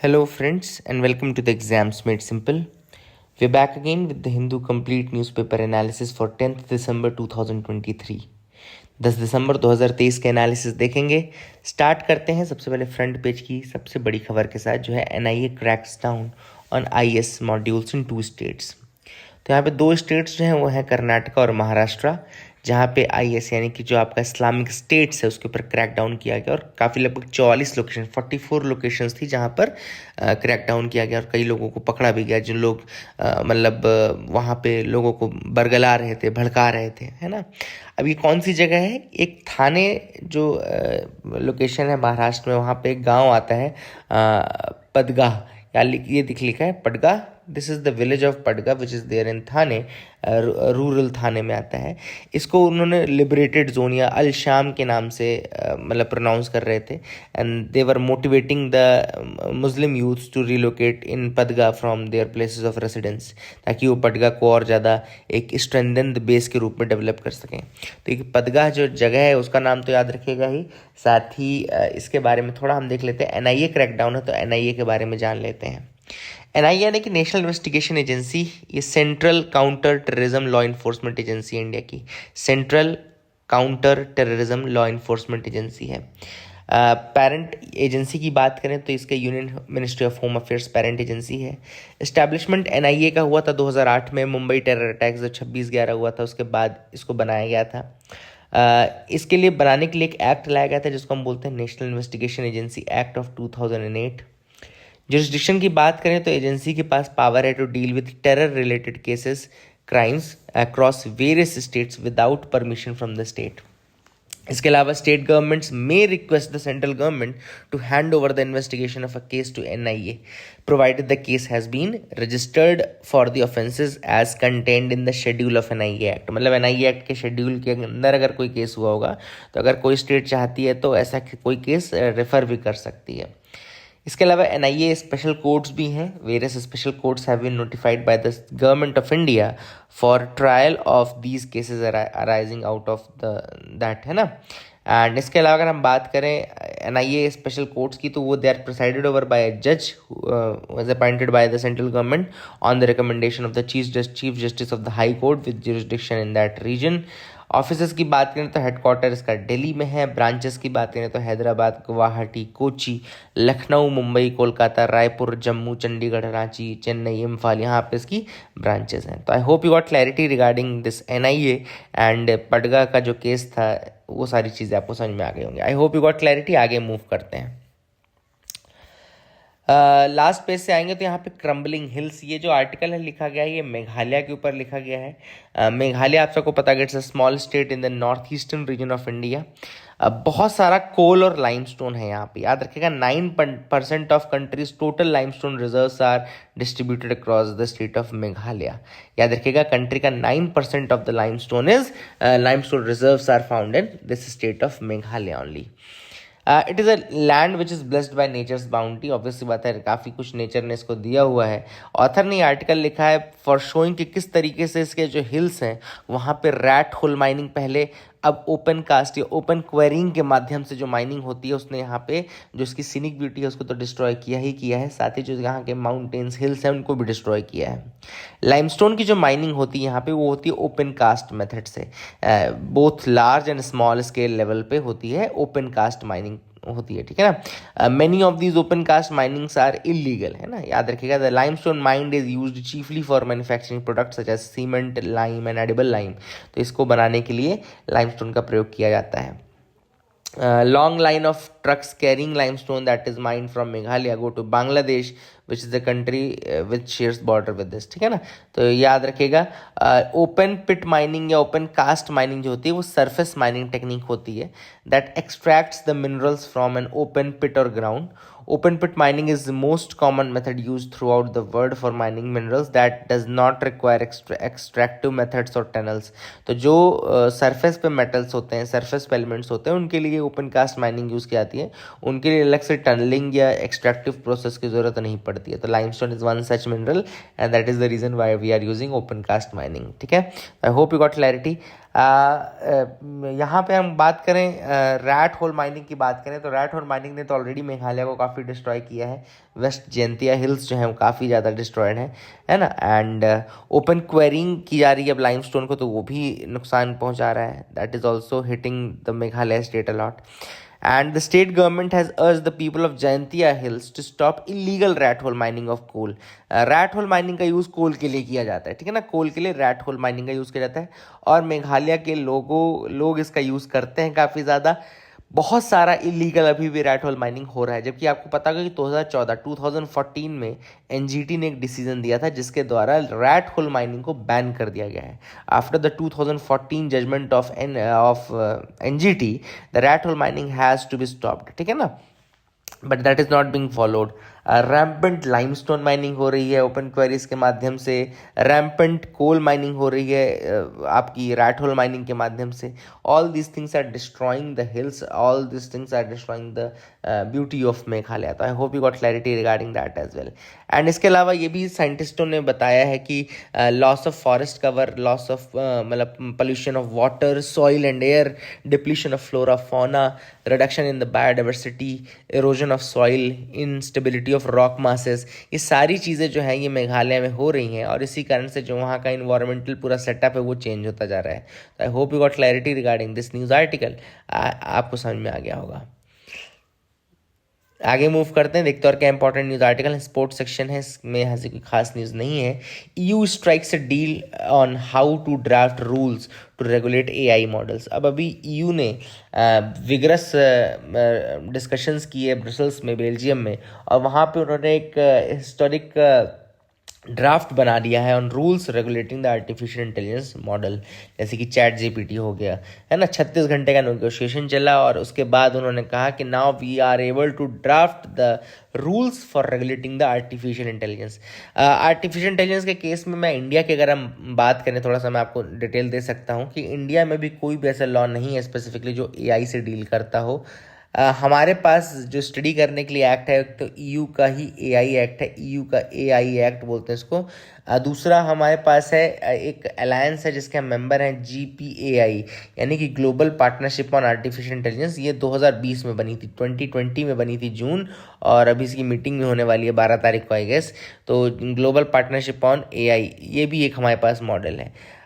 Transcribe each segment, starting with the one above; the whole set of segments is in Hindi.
Hello, friends, and welcome to the Exams Made Simple. We're back again with the Hindu Complete Newspaper Analysis for 10th December 2023. 10 दिसंबर 2023 के एनालिसिस देखेंगे। स्टार्ट करते हैं सबसे पहले फ्रंट पेज की सबसे बड़ी खबर के साथ, जो है NIA cracks down on IAS modules in 2 states. तो यहाँ पे 2 स्टेट्स जो हैं वो हैं कर्नाटका और महाराष्ट्र, जहाँ पे आईएस यानी कि जो आपका इस्लामिक स्टेट्स है उसके ऊपर क्रैकडाउन किया गया और काफ़ी लगभग 44 लोकेशन 44 लोकेशंस थी जहाँ पर क्रैकडाउन किया गया और कई लोगों को पकड़ा भी गया, जिन लोग वहाँ पे लोगों को बरगला रहे थे, भड़का रहे थे, है ना। अब ये कौन सी जगह है? एक थाने जो लोकेशन है महाराष्ट्र में, वहाँ पे एक गाँव आता है पदगाह, या ये लिखा है Padgha. This is the village of Padgha which is there in Thane, rural Thane में आता है। इसको उन्होंने लिबरेटेड जोन या अल शाम के नाम से प्रोनाउंस कर रहे थे, and they were motivating the Muslim youths to relocate in Padgha from their places of residence, ताकि वो पडगा को और ज़्यादा एक स्ट्रेंथेंड बेस के रूप में डेवलप कर सकें। तो एक पदगा जो जगह है उसका नाम तो याद रखिएगा ही, साथ ही इसके बारे में थोड़ा हम देख लेते हैं। एनआईए क्रैकडाउन है तो एनआईए के बारे में जान लेते हैं। एनआईए यानी कि नेशनल इन्वेस्टिगेशन एजेंसी, ये central counter terrorism law enforcement agency है इंडिया की। Central counter terrorism law enforcement agency है। पेरेंट एजेंसी की बात करें तो इसका union ministry of home affairs parent agency है। इस्टेब्लिशमेंट एनआईए का हुआ था 2008 में, मुंबई टेरर अटैक्स जो 26/11 हुआ था उसके बाद इसको बनाया गया था। इसके लिए बनाने के लिए एक एक्ट लाया गया था जिसको हम बोलते हैं national investigation agency act of 2008। Jurisdiction की बात करें तो एजेंसी के पास पावर है to deal with terror related cases, crimes across various states without permission from the state. इसके अलावा state governments may request the central government to hand over the investigation of a case to NIA, provided the case has been registered for the offences as contained in the schedule of NIA act. मतलब एनआईए एक्ट के शेड्यूल के अंदर अगर कोई केस हुआ होगा तो अगर कोई स्टेट चाहती है तो ऐसा कोई केस रेफर भी कर सकती है। इसके अलावा एनआईए स्पेशल कोर्ट्स भी हैं। Various special courts have been notified by the government of India for trial of these cases arising out of that, है ना। एंड इसके अलावा अगर हम बात करें एनआईए स्पेशल कोर्ट्स की, तो वो they are presided over by a जज was appointed by the central government on the recommendation of the chief justice of the high court with jurisdiction in that region. Offices की बात करें तो हेडक्वार्टर इसका दिल्ली में है। ब्रांचेस की बात करें तो हैदराबाद, गुवाहाटी, कोची, लखनऊ, मुंबई, कोलकाता, रायपुर, जम्मू, चंडीगढ़, रांची, चेन्नई, इम्फाल, यहाँ पे इसकी ब्रांचेस हैं। तो I hope you got clarity regarding this NIA and Padgha का जो केस था, वो सारी चीज़ें आपको समझ में आ गई होंगी। आई होप यू गॉट क्लैरिटी। आगे मूव करते हैं। लास्ट पेज से आएंगे तो यहाँ पे क्रम्बलिंग हिल्स, ये जो आर्टिकल है लिखा गया है ये मेघालय के ऊपर लिखा गया है। मेघालय आप सबको पता है it's a small state in the north eastern region of India. बहुत सारा कोल और लाइमस्टोन है यहाँ पे, याद रखिएगा। 9% of country's total limestone reserves are distributed across the state of Meghalaya. याद रखिएगा कंट्री का 9% of the limestone reserves are found in this state of Meghalaya only. It is a land which is blessed by nature's bounty. Obviously बात है, काफ़ी कुछ नेचर ने इसको दिया हुआ है। ऑथर ने आर्टिकल लिखा है फॉर शोइंग कि किस तरीके से इसके जो हिल्स हैं वहाँ पे रैट होल माइनिंग पहले, अब ओपन कास्ट या ओपन क्वेरिंग के माध्यम से जो माइनिंग होती है उसने यहाँ पे जो इसकी सीनिक ब्यूटी है उसको तो डिस्ट्रॉय किया ही किया है, साथ ही जो यहाँ के माउंटेन्स हिल्स हैं उनको भी डिस्ट्रॉय किया है। लाइमस्टोन की जो माइनिंग होती है यहाँ पे वो होती है ओपन कास्ट मेथड से, both large and small scale level पे होती है ओपन कास्ट माइनिंग होती है, ठीक है ना। Many of these open cast minings are illegal, है ना, याद रखिएगा। The limestone mined is used chiefly for manufacturing products such as cement, lime and edible lime. तो इसको बनाने के लिए लाइमस्टोन का प्रयोग किया जाता है। Long line of trucks carrying limestone that is mined from Meghalaya go to Bangladesh, which is the country which shares border with this, ठीक है ना। तो याद रखिएगा ओपन पिट माइनिंग या ओपन कास्ट माइनिंग जो होती है वो सरफेस माइनिंग टेक्निक होती है that extracts the minerals from an open pit और ground. Open pit mining is the most common method used throughout the world for mining minerals that does not require extractive methods or tunnels। तो जो सरफेस पे मेटल्स होते हैं, सरफेस पे एलिमेंट्स होते हैं, उनके लिए ओपन कास्ट माइनिंग यूज़ की जाती है। उनके लिए अलग से टनलिंग या एक्सट्रैक्टिव प्रोसेस की ज़रूरत नहीं पड़ती है। तो limestone is one such mineral and that is the reason why we are using open cast mining, ठीक है। I hope you got clarity. यहाँ पे हम बात करें रैट होल माइनिंग की बात करें तो रैट होल माइनिंग ने तो ऑलरेडी मेघालय को काफ़ी डिस्ट्रॉय किया है। वेस्ट जयंतिया हिल्स जो है वो काफ़ी ज़्यादा डिस्ट्रॉयड है ना। एंड ओपन क्वेरिंग की जा रही है अब लाइमस्टोन को, तो वो भी नुकसान पहुंचा रहा है। That is also hitting the Meghalaya state a lot. And the state government has urged the people of Jaintia Hills to stop illegal rat hole mining of coal. Rat hole mining का यूज़ कोल के लिए किया जाता है, ठीक है ना। कोल के लिए रैट होल माइनिंग का यूज़ किया जाता है और मेघालय के लोग इसका यूज़ करते हैं काफ़ी ज़्यादा। बहुत सारा इलीगल अभी भी रैट होल माइनिंग हो रहा है, जबकि आपको पता होगा कि 2014 में एनजीटी ने एक डिसीजन दिया था जिसके द्वारा रैट होल माइनिंग को बैन कर दिया गया है। After the 2014 judgement of NGT, the rat hole mining has to be stopped, ठीक है ना। But that is not being followed. Rampant limestone mining हो रही है ओपन क्वेरीज के माध्यम से, रैम्पेंट कोल माइनिंग हो रही है आपकी रैट होल माइनिंग के माध्यम से। All these things are destroying the hills, all these things are destroying the beauty of Meghalaya. तो I hope you got clarity regarding that as well. And इसके अलावा ये भी साइंटिस्टों ने बताया है कि loss of forest cover, loss of मतलब pollution of water, soil and air, depletion of flora fauna, reduction in the biodiversity, erosion of soil, instability of rock masses, ये सारी चीज़ें जो हैं ये मेघालय में हो रही हैं और इसी कारण से जो वहाँ का इन्वायरमेंटल पूरा सेटअप है वो चेंज होता जा रहा है। तो I hope you got clarity regarding this news article. आपको समझ में आ गया होगा। आगे मूव करते हैं, देखते हैं और क्या इंपॉर्टेंट न्यूज़ आर्टिकल है। स्पोर्ट्स सेक्शन है, इसमें यहाँ से कोई खास न्यूज़ नहीं है। EU strikes a deal on how to draft rules to regulate AI models. अब अभी EU ने विगरस डिस्कशंस किए ब्रसल्स में, बेल्जियम में, और वहाँ पे उन्होंने एक हिस्टोरिक ड्राफ्ट बना दिया है on rules regulating the artificial intelligence model, जैसे कि चैट जीपीटी हो गया, है ना। 36 घंटे का नेगोशिएशन चला और उसके बाद उन्होंने कहा कि now we are able to draft the rules for regulating the artificial intelligence. Artificial intelligence के केस में मैं इंडिया की अगर हम बात करें, थोड़ा सा मैं आपको डिटेल दे सकता हूँ कि इंडिया में भी कोई भी ऐसा लॉ नहीं है स्पेसिफिकली जो AI से डील करता हो। हमारे पास जो स्टडी करने के लिए एक्ट है, एक तो EU का ही AI एक्ट है, EU का AI एक्ट बोलते हैं इसको। दूसरा हमारे पास है एक अलायंस है जिसके हम मेंबर हैं, GPAI, यानी कि global partnership on artificial intelligence. ये 2020 में बनी थी, 2020 में बनी थी जून, और अभी इसकी मीटिंग भी होने वाली है 12 तारीख को आई गेस। तो ग्लोबल पार्टनरशिप ऑन AI, ये भी एक हमारे पास मॉडल है।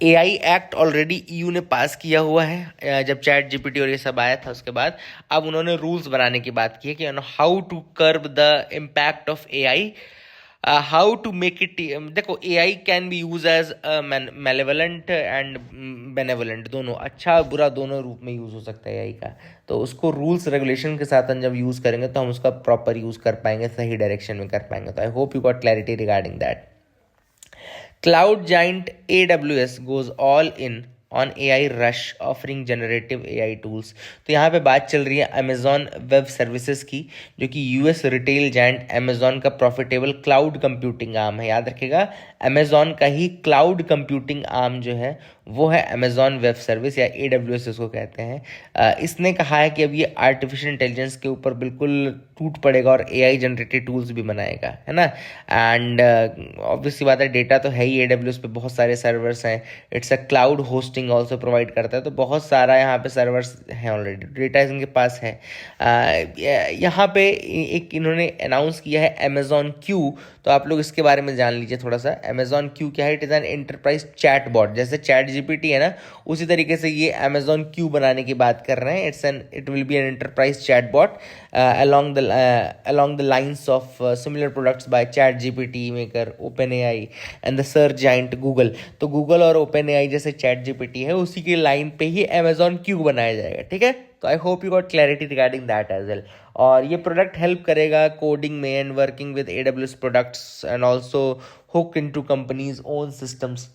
AI एक्ट ऑलरेडी EU ने पास किया हुआ है जब चैट जीपीटी और ये सब आया था उसके बाद। अब उन्होंने रूल्स बनाने की बात की है कि how to curb the impact of AI, how to make it. देखो, AI can be use as malevolent and benevolent, दोनों, अच्छा बुरा दोनों रूप में यूज़ हो सकता है AI का। तो उसको रूल्स रेगुलेशन के साथ हम जब यूज़ करेंगे तो हम उसका प्रॉपर यूज़ कर पाएंगे, सही डायरेक्शन में कर पाएंगे। तो I hope you got clarity regarding that. Cloud giant AWS goes all in on AI rush, offering generative AI tools। तो यहाँ पे बात चल रही है अमेजॉन वेब सर्विसेज की, जो कि US रिटेल जायंट अमेजॉन का प्रॉफिटेबल क्लाउड कंप्यूटिंग आर्म है। याद रखिएगा, अमेजॉन का ही क्लाउड कंप्यूटिंग आर्म जो है वो है अमेजॉन वेब सर्विस या AWS इसको कहते हैं। इसने कहा है कि अब ये आर्टिफिशियल इंटेलिजेंस के ऊपर बिल्कुल टूट पड़ेगा और AI जनरेटेड टूल्स भी बनाएगा, है ना। एंड ऑब्वियसली बात है, डेटा तो है ही, AWS पे बहुत सारे सर्वर्स हैं। It's a cloud hosting also provide करता है, तो बहुत सारा यहाँ पे सर्वर्स हैं, ऑलरेडी डेटा इनके पास है। यहाँ पे एक इन्होंने अनाउंस किया है अमेजॉन क्यू, तो आप लोग इसके बारे में जान लीजिए थोड़ा सा। अमेजॉन क्यू क्या है? It is an enterprise chat bot, जैसे चैट जीपीटी है ना, उसी तरीके से ये अमेजॉन क्यू बनाने की बात कर रहे हैं। It will be an enterprise chat bot along the lines of similar products by ChatGPT maker, OpenAI and the search giant Google। तो Google और OpenAI जैसे ChatGPT है उसी की लाइन पे ही Amazon Q बनाया जाएगा, ठीक है। तो I hope you got clarity regarding that as well. और ये प्रोडक्ट हेल्प करेगा कोडिंग में and working with AWS products and also hook into companies own systems,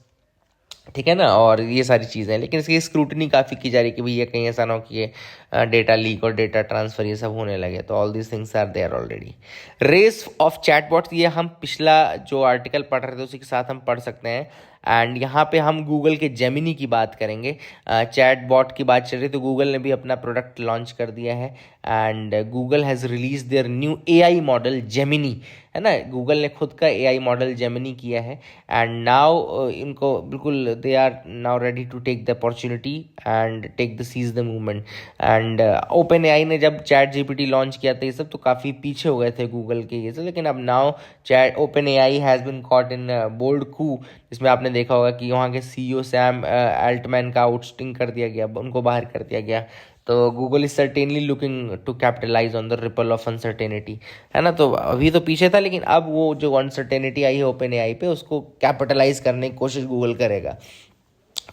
ठीक है ना। और ये सारी चीज़ें हैं, लेकिन इसकी स्क्रूटनी काफ़ी की जा रही है कि भैया कहीं ऐसा ना हो कि ये डेटा लीक और डेटा ट्रांसफ़र ये सब होने लगे। तो all these things are there already. Race of chatbots, ये हम पिछला जो आर्टिकल पढ़ रहे थे उसी के साथ हम पढ़ सकते हैं। एंड यहाँ पे हम गूगल के जेमिनी की बात करेंगे। चैट बॉट की बात चल रही तो गूगल ने भी अपना प्रोडक्ट लॉन्च कर दिया है and Google has release their new AI model Gemini, है ना। गूगल ने खुद का एआई मॉडल जेमिनी किया है एंड नाउ इनको बिल्कुल they are now ready to take the opportunity and take the seize the movement. And open AI ने जब चैट जीपीटी लॉन्च किया था ये सब तो काफ़ी पीछे हो गए थे गूगल के ये सब, लेकिन अब now chat OpenAI has been caught in bold coup, जिसमें आपने देखा होगा कि वहाँ के सीईओ सैम अल्टमैन का आउटस्टिंग कर दिया गया, उनको बाहर कर दिया गया। तो Google is certainly looking to capitalise on the ripple of uncertainty, है ना। तो अभी तो पीछे था लेकिन अब वो जो अनसर्टेनिटी आई है ओपन एआई पे उसको कैपिटलाइज करने की कोशिश गूगल करेगा,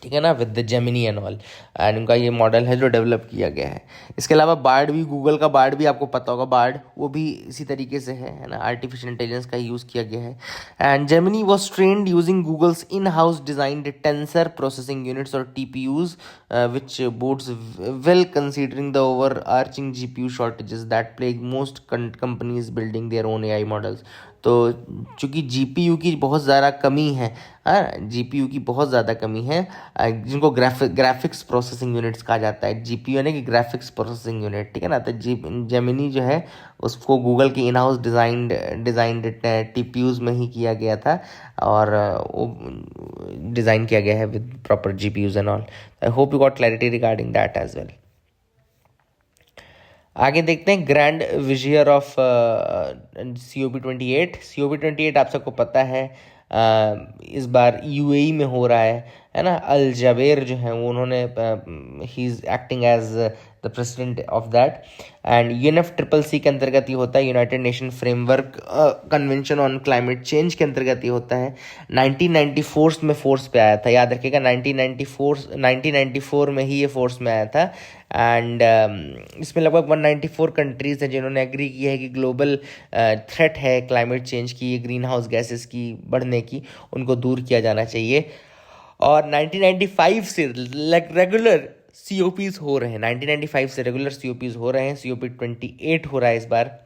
ठीक है ना, with the Gemini and all. And उनका ये मॉडल है जो डेवलप किया गया है। इसके अलावा बार्ड भी, गूगल का बार्ड भी आपको पता होगा, बार्ड वो भी इसी तरीके से है ना, आर्टिफिशियल इंटेलिजेंस का यूज़ किया गया है। And Gemini was trained using Google's in house designed tensor processing units और TPUs which bodes well considering the overarching GPU shortages that plague most companies building their own AI models। तो चूँकि GPU की बहुत ज़्यादा कमी है, हाँ, GPU की बहुत ज़्यादा कमी है, जिनको ग्राफिक्स प्रोसेसिंग यूनिट्स कहा जाता है। GPU यानी कि ग्राफिक्स प्रोसेसिंग यूनिट, ठीक है ना। तो जेमिनी जो है उसको गूगल की इन हाउस डिज़ाइंड TPUs में ही किया गया था और वो डिज़ाइन किया गया है with proper GPUs and all. I hope you got clarity regarding that as well. आगे देखते हैं grand vizier of COP28। COP28 आप सबको पता है इस बार UAE में हो रहा है ना। अल जबेर जो है वो उन्होंने he is acting as the president of that. And UNFCCC के अंतर्गत ये होता है, United Nation framework convention on climate change के अंतर्गत ये होता है। 1994 में फोर्स पे आया था, याद रखिएगा 1994 में ही ये फोर्स में आया था। एंड इसमें लगभग 194 कंट्रीज़ हैं जिन्होंने एग्री किया है कि ग्लोबल थ्रेट है क्लाइमेट चेंज की, ये ग्रीन हाउस गैसेस की बढ़ने की, उनको दूर किया जाना चाहिए। और 1995 से रेगुलर COPs हो रहे हैं, 1995 से रेगुलर COPs हो रहे हैं। COP28 हो रहा है इस बार।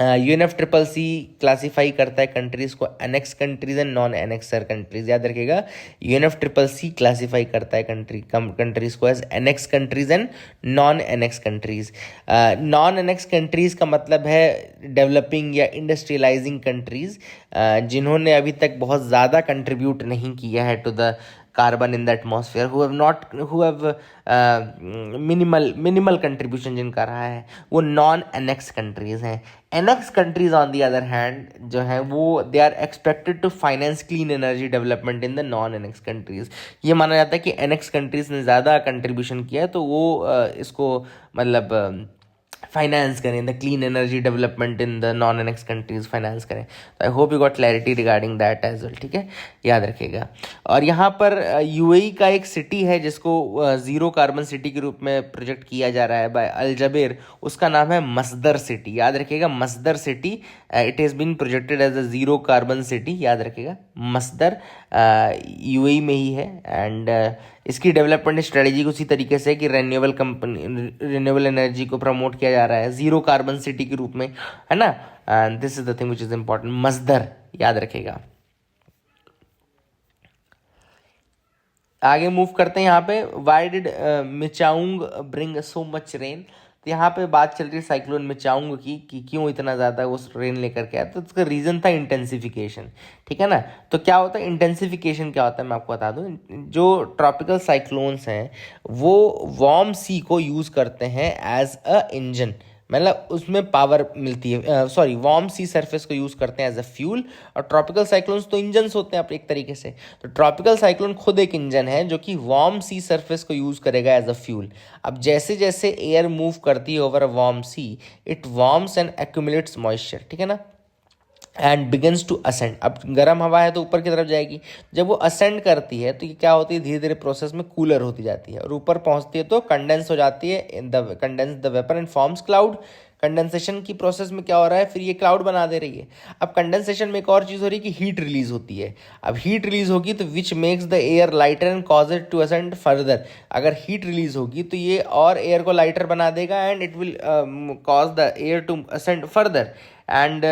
UNFCCC क्लासीफाई करता है कंट्रीज़ को annex countries and non annexure countries, याद रखिएगा। UNFCCC क्लासीफाई करता है कंट्रीज़ को as annex countries and non annex countries. Non annex countries का मतलब है डेवलपिंग या इंडस्ट्रियलाइजिंग कंट्रीज़, जिन्होंने अभी तक बहुत ज़्यादा कंट्रीब्यूट नहीं किया है to the carbon in the atmosphere, who have minimal contribution जिनका रहा है, वो नॉन एनेक्स कंट्रीज़ हैं। Annex countries on the other hand जो है वो they are expected to finance clean energy development in the non annex countries. ये माना जाता है कि एनेक्स कंट्रीज़ ने ज़्यादा कंट्रीब्यूशन किया है तो वो इसको मतलब फाइनेंस करें, the clean energy development in the non annex countries finance करें। तो I hope you got clarity regarding that as well, ठीक है, याद रखिएगा। और यहाँ पर UAE का एक सिटी है जिसको ज़ीरो कार्बन सिटी के रूप में प्रोजेक्ट किया जा रहा है बाय अल जबेर, उसका नाम है मसदर सिटी, याद रखिएगा Masdar city. It is been projected as a zero carbon city, याद रखिएगा मसदर UAE में ही है। एंड इसकी डेवलपमेंट स्ट्रेटजी उसी तरीके से कि रिन्यूएबल एनर्जी को प्रमोट किया जा रहा है ज़ीरो कार्बन सिटी के रूप में, है ना। And this is the thing which is important, Masdar, याद रखेगा। आगे मूव करते हैं यहाँ पे। Why did Michaung bring so much rain. तो यहाँ पे बात चल रही है साइक्लोन मिचाउंग की कि क्यों इतना ज़्यादा वो रेन लेकर के आया। तो उसका रीज़न था इंटेंसिफिकेशन, ठीक है ना। तो क्या होता है इंटेंसिफिकेशन, क्या होता है मैं आपको बता दूँ। जो ट्रॉपिकल साइक्लोन्स हैं वो वार्म सी को यूज़ करते हैं एज अ इंजन, मतलब उसमें पावर मिलती है, सॉरी वार्म सी सरफेस को यूज़ करते हैं एज अ फ्यूल। और ट्रॉपिकल साइक्लोन्स तो इंजन्स होते हैं आप एक तरीके से। तो ट्रॉपिकल साइक्लोन खुद एक इंजन है जो कि वार्म सी सरफेस को यूज़ करेगा एज अ फ्यूल। अब जैसे जैसे एयर मूव करती है over a warm sea, it warms and accumulates moisture, ठीक है ना, एंड बिगन्स टू असेंड। अब गर्म हवा है तो ऊपर की तरफ जाएगी, जब वो असेंड करती है तो ये क्या होती है, धीरे धीरे प्रोसेस में कूलर होती जाती है और ऊपर पहुंचती है तो कंडेंस हो जाती है, condense the vapour and forms cloud. Condensation की प्रोसेस में क्या हो रहा है, फिर ये क्लाउड बना दे रही है। अब कंडेंसेशन में एक और चीज़ हो रही है कि हीट रिलीज होती है। अब हीट रिलीज होगी तो which makes the air lighter and cause it to ascend further. अगर हीट रिलीज होगी तो ये और एयर को लाइटर बना देगा and it will cause the air to ascend further. And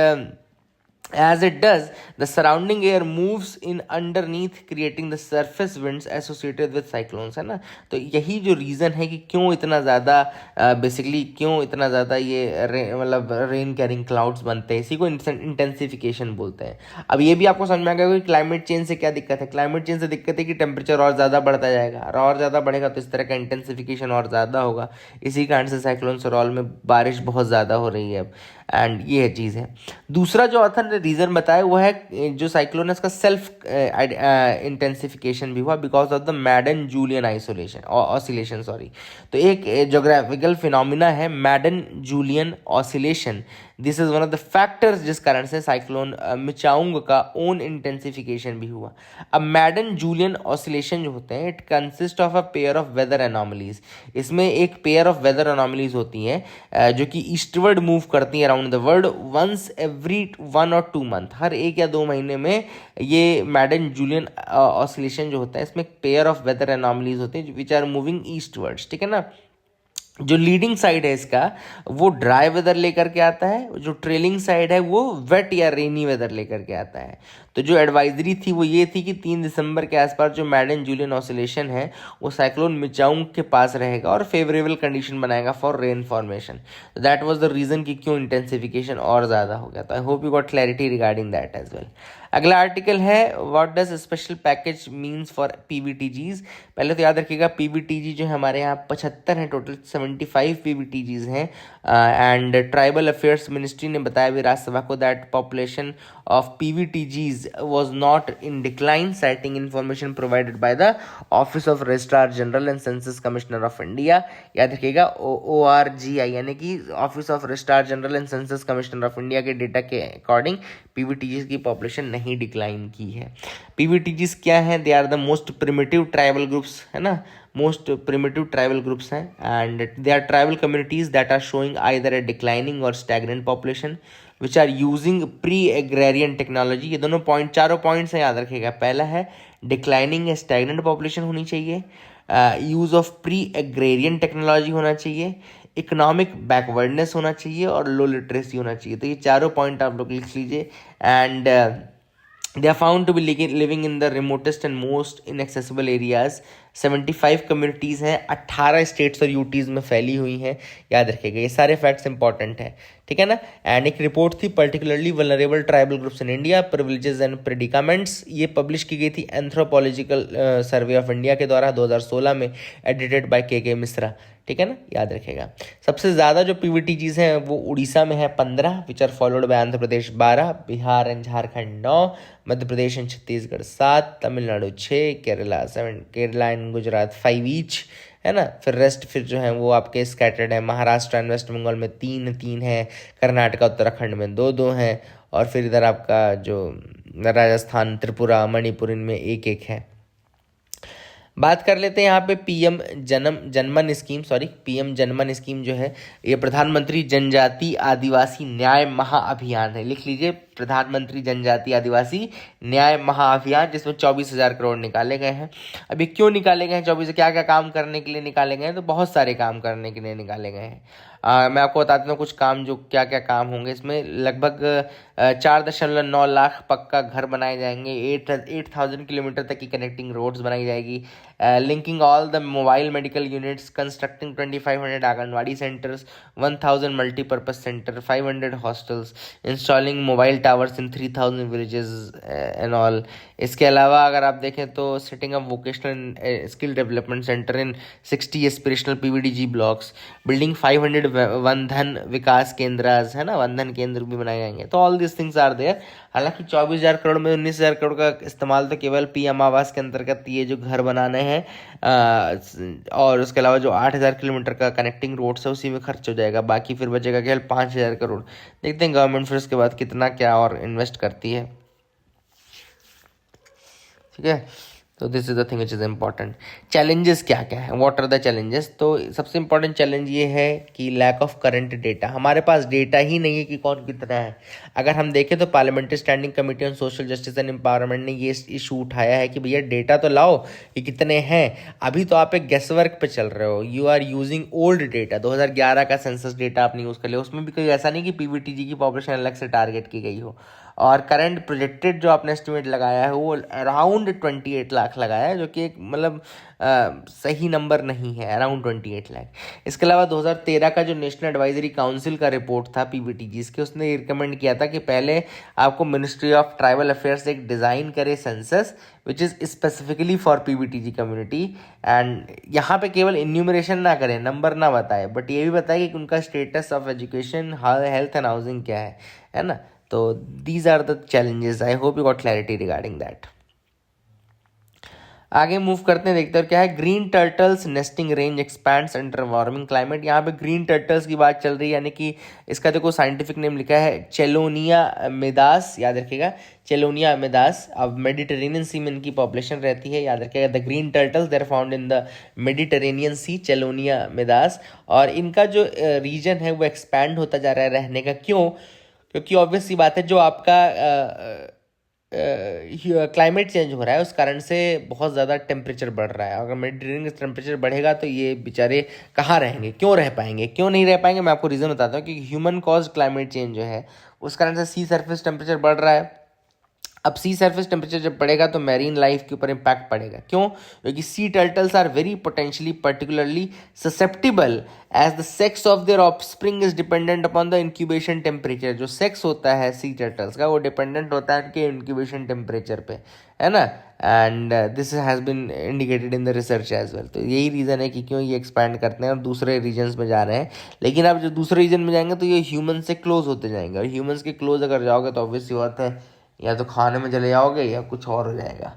As it does, the surrounding air moves in underneath, creating the surface winds associated with cyclones, है ना। तो यही जो रीज़न है कि क्यों इतना ज़्यादा बेसिकली क्यों इतना ज़्यादा ये मतलब रेन कैरिंग क्लाउड्स बनते हैं, इसी को इंटेंसिफिकेशन बोलते हैं। अब ये भी आपको समझ में आ गया कि क्लाइमेट चेंज से क्या दिक्कत है। क्लाइमेट चेंज से दिक्कत है कि टेम्परेचर और ज़्यादा बढ़ता जाएगा, और ज़्यादा बढ़ेगा तो इस तरह का इंटेंसिफिकेशन और ज़्यादा होगा। इसी कारण से साइक्लोन सरॉल में बारिश बहुत ज़्यादा हो रही है अब, एंड ये चीज़ है। दूसरा जो ऑथर ने रीज़न बताया वो है जो साइक्लोन है उसका सेल्फ इंटेंसिफिकेशन भी हुआ because of the Madden Julian isolation oscillation, sorry. तो एक जोग्राफिकल फिनोमिना है Madden Julian oscillation. This is one of the factors जिस कारण से साइक्लोन मिचाउंग का ओन इंटेंसिफिकेशन भी हुआ। अब मैडन जूलियन ऑसिलेशन जो होते हैं, it consist of a pair of weather anomalies. इसमें एक पेयर ऑफ वेदर एनॉमलीज होती हैं जो कि ईस्टवर्ड मूव करती हैं around the world once every 1 और 2 मंथ, हर 1 या 2 महीने में ये मैडन जूलियन ऑसिलेशन जो होता है, इसमें एक पेयर ऑफ वेदर एनॉमलीज होते हैं विच आर मूविंग ईस्टवर्ड्स, ठीक है ना। जो लीडिंग साइड है इसका वो ड्राई वेदर लेकर के आता है, जो ट्रेलिंग साइड है वो वेट या रेनी वेदर लेकर के आता है। तो जो एडवाइजरी थी वो ये थी कि 3 दिसंबर के आसपास जो मैडन जूलियन ऑसिलेशन है वो साइक्लोन मिचाउंग के पास रहेगा और फेवरेबल कंडीशन बनाएगा for rain formation. That was the reason कि क्यों इंटेंसिफिकेशन और ज़्यादा हो गया। तो I hope you got clarity regarding that as well. अगला आर्टिकल है what does special package means for PVTGs. पहले तो याद रखिएगा पीवीटीजी जो हमारे यहाँ 75 हैं, टोटल 75 पीवीटीजीज हैं। एंड ट्राइबल अफेयर्स मिनिस्ट्री ने बताया भी राज्यसभा को that population of PVTGs was not in decline, sighting information provided by the office of registrar general and census commissioner of India. याद रखिएगा ORGI यानी कि office of registrar general and census commissioner of India के डेटा के अकॉर्डिंग पीवीटीजीज की पॉपुलेशन नहीं डिक्लाइन की है। पीवीटीजीज क्या है? They are the most primitive tribal groups, है ना, मोस्ट प्रिमिटिव ट्राइबल ग्रुप्स हैं and they are tribal communities that are showing either a declining और stagnant population which are using pre agrarian technology. ये दोनों पॉइंट, चारों पॉइंट्स हैं, याद रखिएगा। पहला है डिक्लाइनिंग या स्टैग्नेंट पॉपुलेशन होनी चाहिए, use of pre agrarian technology होना चाहिए, इकोनॉमिक बैकवर्डनेस होना चाहिए और लो लिटरेसी होना चाहिए। तो ये चारों पॉइंट आप लोग लिख लीजिए। And they are found to be living in the remotest and most inaccessible areas। 75 communities हैं, 18 स्टेट्स और यूटीज़ में फैली हुई हैं। याद रखिएगा, ये सारे फैक्ट्स इंपॉर्टेंट हैं, ठीक है ना। एंड एक रिपोर्ट थी particularly vulnerable tribal groups in India, privileges and predicaments. ये पब्लिश की गई थी एंथ्रोपोलॉजिकल सर्वे ऑफ इंडिया के द्वारा 2016 में, एडिटेड बाय के मिश्रा, ठीक है ना, याद रखेगा। सबसे ज़्यादा जो पीवीटीजीज हैं वो उड़ीसा में है 15, which are followed by Andhra Pradesh 12, Bihar and Jharkhand 9, Madhya Pradesh and Chhattisgarh 7, Tamil Nadu 6, Kerala 7, Kerala and Gujarat 5 each, है ना। फिर रेस्ट फिर जो है वो आपके स्कैटर्ड है, महाराष्ट्र एंड वेस्ट बंगाल में 3 है, कर्नाटका उत्तराखंड में 2 हैं, और फिर इधर आपका जो राजस्थान, त्रिपुरा, मणिपुर, इनमें 1 है। बात कर लेते हैं यहाँ पे पीएम जनमन स्कीम जो है ये प्रधानमंत्री जनजाति आदिवासी न्याय महाअभियान है। लिख लीजिए, प्रधानमंत्री जनजाति आदिवासी न्याय महाअभियान, जिसमें 24,000 करोड़ निकाले गए हैं। अभी क्यों निकाले गए हैं 24? क्या क्या काम करने के लिए निकाले गए हैं? तो बहुत सारे काम करने के लिए निकाले गए हैं। मैं आपको बता देता हूँ कुछ काम, जो क्या क्या काम होंगे इसमें। लगभग 4.9 लाख पक्का घर बनाए जाएंगे, 8,000 किलोमीटर तक की कनेक्टिंग रोड्स बनाई जाएगी, linking all the mobile medical units, constructing 2500 anganwadi centres, 1000 multipurpose centre, 500 hostels, installing mobile towers in 3000 villages and all. इसके अलावा अगर आप देखें तो setting up vocational skill development centre in 60 aspirational PVDG blocks, building 500 Vandhan Vikas Kendra, है ना, वंधन केंद्र भी बनाए जाएंगे। तो all this things are there. हालांकि 24,000 करोड़ में 19,000 करोड़ का इस्तेमाल तो केवल पीएम आवास के अंतर्गत ये जो घर बनाने हैं, और उसके अलावा जो 8,000 किलोमीटर का कनेक्टिंग रोड्स है उसी में खर्च हो जाएगा। बाकी फिर बचेगा केवल 5,000 करोड़। देखते हैं गवर्नमेंट फिर उसके बाद कितना क्या और इन्वेस्ट करती है, ठीक है। तो this is the thing which is important. Challenges क्या क्या है, व्हाट आर द चैलेंजेस? तो सबसे इम्पॉर्टेंट चैलेंज ये है कि लैक ऑफ करंट डेटा। हमारे पास डेटा ही नहीं है कि कौन कितना है। अगर हम देखें तो parliamentary standing committee on social justice and empowerment ने ये इशू उठाया है कि भैया डेटा तो लाओ कि कितने हैं। अभी तो आप एक गेस वर्क पे चल रहे हो, you are using old data. 2011 का सेंसस डेटा आपने यूज़ कर लिया, उसमें भी कोई ऐसा नहीं कि पीवीटीजी की पॉपुलेशन अलग से टारगेट की गई हो। और करंट प्रोजेक्टेड जो आपने एस्टिमेट लगाया है वो अराउंड 28 लाख लगाया है, जो कि एक मतलब सही नंबर नहीं है, अराउंड 28 लाख। इसके अलावा 2013 का जो नेशनल एडवाइजरी काउंसिल का रिपोर्ट था पीबीटीजी, इसके उसने रिकमेंड किया था कि पहले आपको मिनिस्ट्री ऑफ ट्राइबल अफेयर्स एक डिज़ाइन करे census which is specifically for PBTG community, and यहाँ पे केवल इन्यूमरेशन ना करें, नंबर ना बताए, बट ये भी बताए कि उनका status of education, health and housing क्या है ना। तो these are the challenges. I hope you got clarity regarding that. आगे मूव करते हैं, देखते हैं क्या है। Green turtles nesting range expands under warming climate. यहाँ पे ग्रीन टर्टल्स की बात चल रही है, यानी कि इसका देखो साइंटिफिक नेम लिखा है चेलोनिया मेदास, याद रखिएगा चेलोनिया मेदास। अब मेडिटेरेनियन सी में इनकी पॉपुलेशन रहती है, याद रखिएगा। The green turtles they're found in the Mediterranean sea, Chelonia mydas. और इनका जो रीजन है वो एक्सपैंड होता जा रहा है रहने का। क्यों? क्योंकि ऑब्वियस सी बात है, जो आपका क्लाइमेट चेंज हो रहा है उस कारण से बहुत ज़्यादा टेम्परेचर बढ़ रहा है। अगर मेडिटेरेनियन टेम्परेचर बढ़ेगा तो ये बेचारे कहाँ रहेंगे, क्यों रह पाएंगे, क्यों नहीं रह पाएंगे? मैं आपको रीज़न बताता हूँ कि ह्यूमन कॉज क्लाइमेट चेंज जो है उस कारण से सी सरफेस टेम्परेचर बढ़ रहा है। अब सी सरफेस टेम्परेचर जब बढ़ेगा तो मैरीन लाइफ के ऊपर इम्पैक्ट पड़ेगा। क्यों? क्योंकि sea turtles are very potentially particularly susceptible as the sex of their offspring is dependent upon the incubation temperature. जो सेक्स होता है सी टर्टल्स का वो डिपेंडेंट होता है उनके इंक्यूबेशन टेम्परेचर पे, है ना। And this has been indicated in the research as well. तो यही रीज़न है कि क्यों ये एक्सपैंड करते हैं और दूसरे रीजन्स में जा रहे हैं। लेकिन अब जो दूसरे रीजन में जाएंगे तो ये ह्यूमन से क्लोज होते जाएंगे, और ह्यूमन्स के क्लोज अगर जाओगे तो ऑब्वियस सी बात है या तो खाने में चले जाओगे या कुछ और हो जाएगा।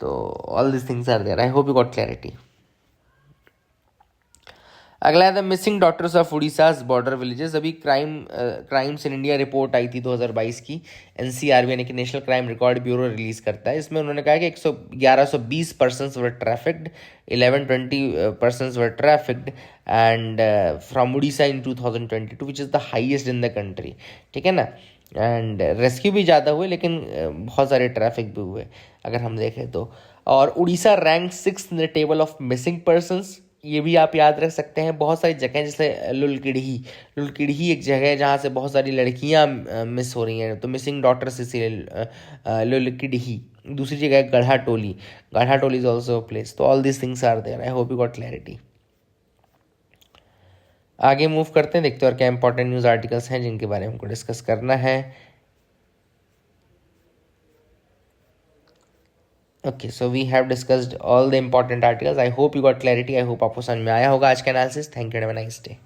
तो all this things are there. I hope you got clarity. अगला है the missing daughters of Orissa's border villages. अभी क्राइम्स इन इंडिया रिपोर्ट आई थी 2022 की, एनसीआरबी यानी कि national crime record bureau release करता है। इसमें उन्होंने कहा कि 1120 persons were trafficked, 1120 persons were trafficked and from Orissa in 2022 which is the highest in the country, ठीक है ना। एंड रेस्क्यू भी ज़्यादा हुए, लेकिन बहुत सारे ट्रैफिक भी हुए अगर हम देखें तो। और Orissa rank 6 in the table of missing persons, ये भी आप याद रख सकते हैं। बहुत सारी जगह जैसे लुलकिड़ही एक जगह है जहाँ से बहुत सारी लड़कियाँ मिस हो रही हैं, तो मिसिंग डॉटर्स इसीलिए लुलकिड़ही। दूसरी जगह है Garha Toli is also a place. तो all this things are there. I hope you got clarity. आगे मूव करते हैं, देखते हैं और क्या इंपॉर्टेंट न्यूज़ आर्टिकल्स हैं जिनके बारे में हमको डिस्कस करना है। Okay, so we have discussed all the important articles. I hope you got clarity. I hope आपको समझ में आया होगा आज का analysis. Thank you, have a nice day.